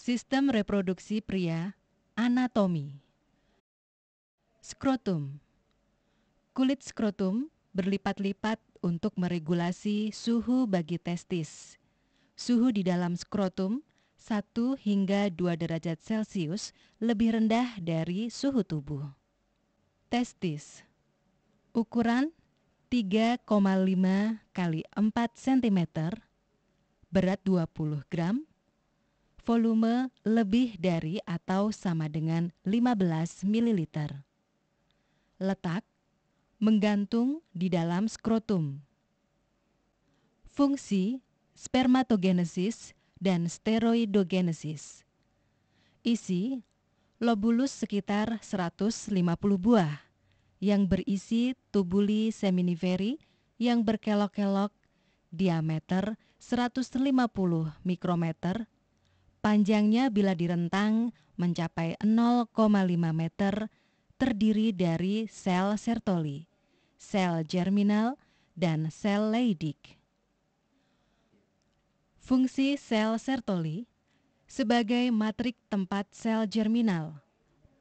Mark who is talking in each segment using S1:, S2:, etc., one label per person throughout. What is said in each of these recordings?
S1: Sistem reproduksi pria, anatomi. Skrotum. Kulit skrotum berlipat-lipat untuk meregulasi suhu bagi testis. Suhu di dalam skrotum 1 hingga 2 derajat Celcius lebih rendah dari suhu tubuh. Testis. Ukuran 3,5 kali 4 cm, berat 20 gram, volume lebih dari atau sama dengan 15 ml. Letak menggantung di dalam skrotum. Fungsi spermatogenesis dan steroidogenesis. Isi lobulus sekitar 150 buah yang berisi tubuli seminiferi yang berkelok-kelok, diameter 150 mikrometer, panjangnya bila direntang mencapai 0,5 meter, terdiri dari sel Sertoli, sel germinal, dan sel Leydig. Fungsi sel Sertoli sebagai matrik tempat sel germinal,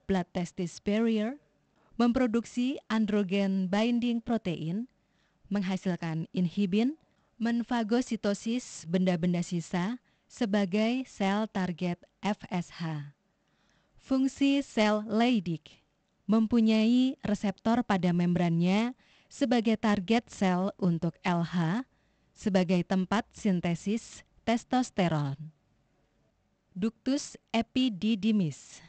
S1: blood testis barrier, memproduksi androgen binding protein, menghasilkan inhibin, menfagositosis benda-benda sisa sebagai sel target FSH. Fungsi sel Leydig mempunyai reseptor pada membrannya sebagai target sel untuk LH sebagai tempat sintesis testosteron. Ductus epididymis,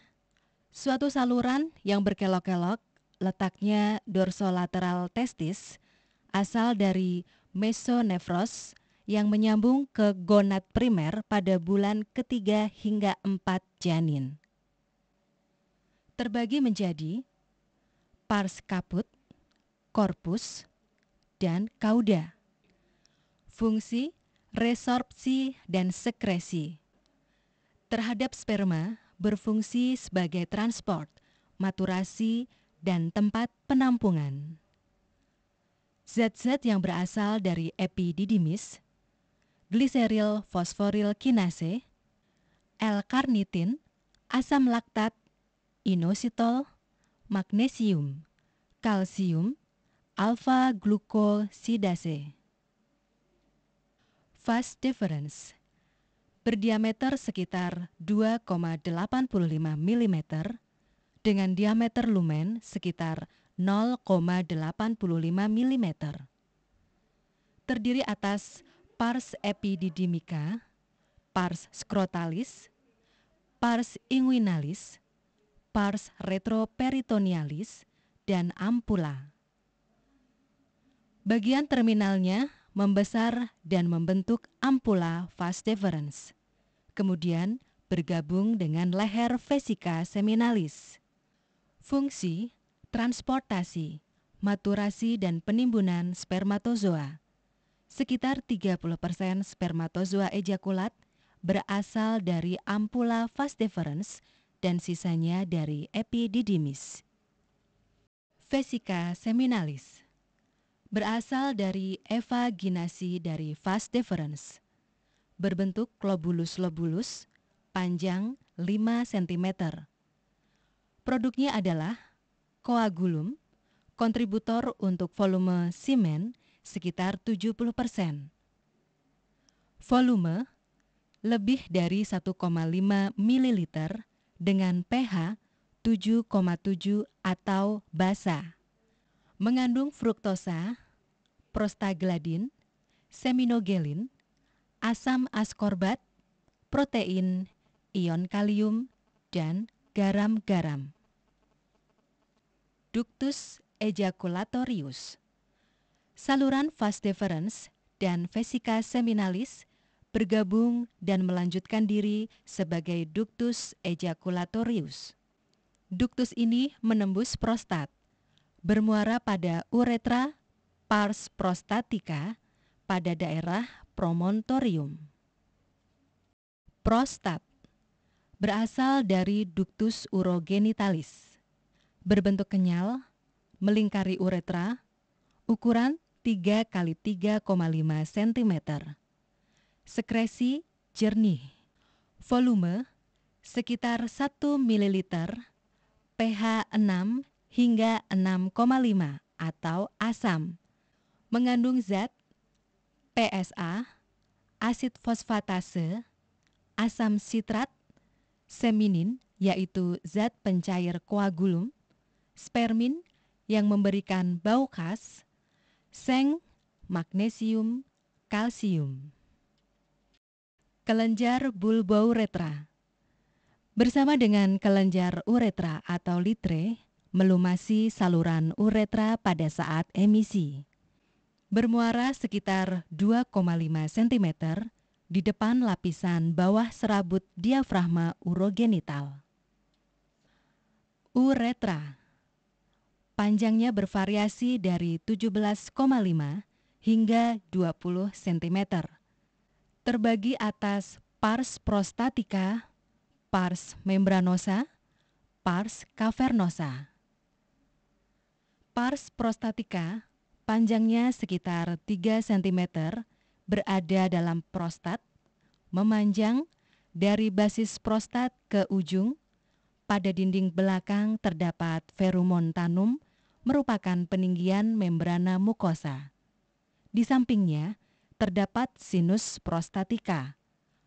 S1: suatu saluran yang berkelok-kelok, letaknya dorsolateral testis, asal dari mesonefros yang menyambung ke gonad primer pada bulan ketiga hingga 4 janin. Terbagi menjadi pars caput, corpus, dan cauda. Fungsi resorpsi dan sekresi. Terhadap sperma berfungsi sebagai transport, maturasi, dan tempat penampungan. Zat-zat yang berasal dari epididymis, gliseril fosforil kinase, L-karnitin, asam laktat, inositol, magnesium, kalsium, alfa-glukosidase. Phase difference berdiameter sekitar 2,85 mm dengan diameter lumen sekitar 0,85 mm. Terdiri atas pars epididymica, pars scrotalis, pars inguinalis, pars retroperitonealis, dan ampula. Bagian terminalnya membesar dan membentuk ampula vas deferens, kemudian bergabung dengan leher vesica seminalis. Fungsi transportasi, maturasi, dan penimbunan spermatozoa. Sekitar 30% spermatozoa ejakulat berasal dari ampula vas deferens dan sisanya dari epididymis. Vesica seminalis berasal dari evaginasi dari vas deferens, berbentuk lobulus-lobulus, panjang 5 cm. Produknya adalah koagulum, kontributor untuk volume semen sekitar 70%. Volume lebih dari 1,5 ml dengan pH 7,7 atau basa. Mengandung fruktosa, prostaglandin, seminogelin, asam askorbat, protein, ion kalium, dan garam-garam. Ductus ejaculatorius, saluran vas deferens dan vesica seminalis bergabung dan melanjutkan diri sebagai ductus ejaculatorius. Ductus ini menembus prostat, bermuara pada uretra pars prostatica pada daerah promontorium. Prostat berasal dari ductus urogenitalis, berbentuk kenyal, melingkari uretra, ukuran 3 x 3,5 cm. Sekresi jernih, volume sekitar 1 ml, pH 6 hingga 6,5 atau asam, mengandung zat PSA, asid fosfatase, asam sitrat, seminin yaitu zat pencair koagulum, spermin yang memberikan bau khas, seng, magnesium, kalsium. Kelenjar bulbouretra. Bersama dengan kelenjar uretra atau litre, melumasi saluran uretra pada saat emisi. Bermuara sekitar 2,5 cm di depan lapisan bawah serabut diafragma urogenital. Uretra. Panjangnya bervariasi dari 17,5 hingga 20 cm. Terbagi atas pars prostatica, pars membranosa, pars cavernosa. Pars prostatica panjangnya sekitar 3 cm berada dalam prostat, memanjang dari basis prostat ke ujung. Pada dinding belakang terdapat verumontanum, merupakan peninggian membrana mukosa. Di sampingnya terdapat sinus prostatica,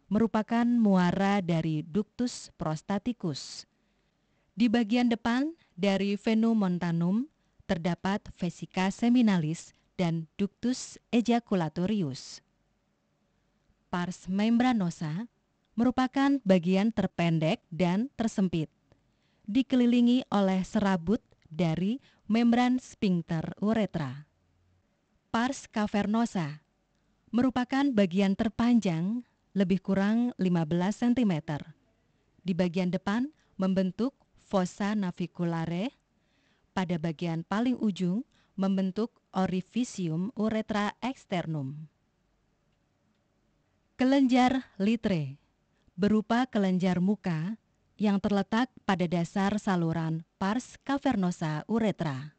S1: merupakan muara dari ductus prostaticus. Di bagian depan dari verumontanum terdapat vesica seminalis dan ductus ejaculatorius. Pars membranosa merupakan bagian terpendek dan tersempit, dikelilingi oleh serabut dari membran sphincter uretra. Pars cavernosa merupakan bagian terpanjang, lebih kurang 15 cm. Di bagian depan membentuk fossa naviculare, pada bagian paling ujung membentuk orificium uretra externum. Kelenjar litre berupa kelenjar muka yang terletak pada dasar saluran pars cavernosa uretra.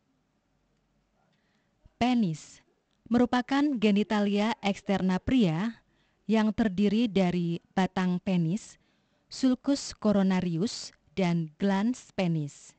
S1: Penis merupakan genitalia eksterna pria yang terdiri dari batang penis, sulcus coronarius, dan glans penis.